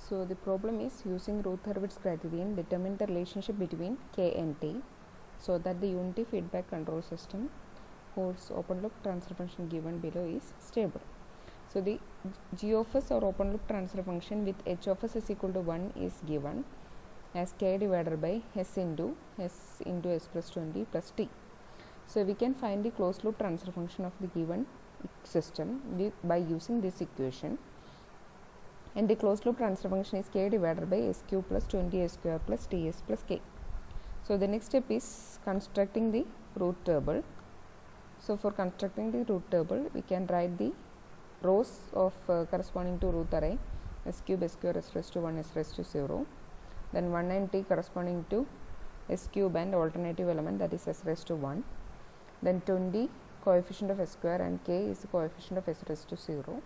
So the problem is using Routh-Hurwitz criterion determine the relationship between K and T so that the unity feedback control system whose open loop transfer function given below is stable. So the G of s or open loop transfer function with H of s is equal to 1 is given as K divided by S into S plus 20 plus T. So we can find the closed loop transfer function of the given system by using this equation, and the closed loop transfer function is K divided by S cube plus 20 S square plus Ts plus K. So the next step is constructing the root table. So for constructing the root table, we can write the rows of corresponding to root array S cube, S square, S raised to 1, S raised to 0, then 1 and T corresponding to S cube and alternative element, that is S raised to 1, then 20 coefficient of S square and K is the coefficient of S raised to 0.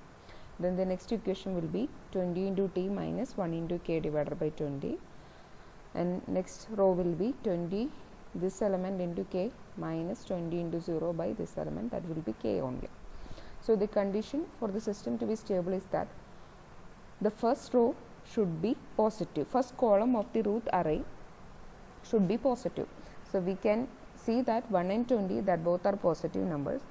Then the next equation will be 20 into T minus 1 into K divided by 20, and next row will be 20 this element into K minus 20 into 0 by this element, that will be K only. So the condition for the system to be stable is that the first row should be positive, first column of the root array should be positive. So we can see that 1 and 20, that both are positive numbers.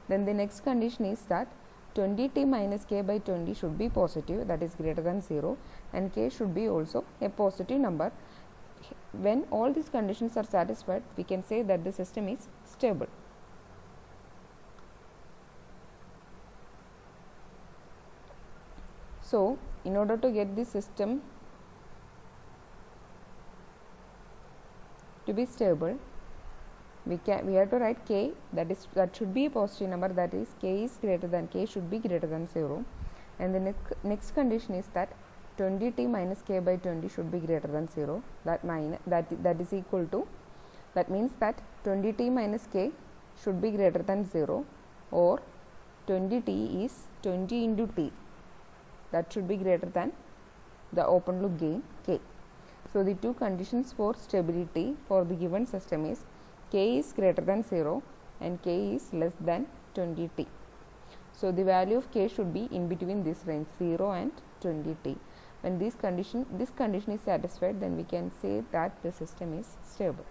Then the next condition is that 20t minus k by 20 should be positive, that is greater than 0, and k should be also a positive number. When all these conditions are satisfied, we can say that the system is stable. So in order to get the system to be stable, we have to write k, that should be a positive number, that is k should be greater than 0, and the next condition is that 20t minus k by 20 should be greater than 0, that is equal to, that means that 20t minus k should be greater than 0, or 20t is 20 into t, that should be greater than the open loop gain k. So the two conditions for stability for the given system is k is greater than 0 and k is less than 20t. So the value of k should be in between this range 0 and 20t. When this condition is satisfied, then we can say that the system is stable.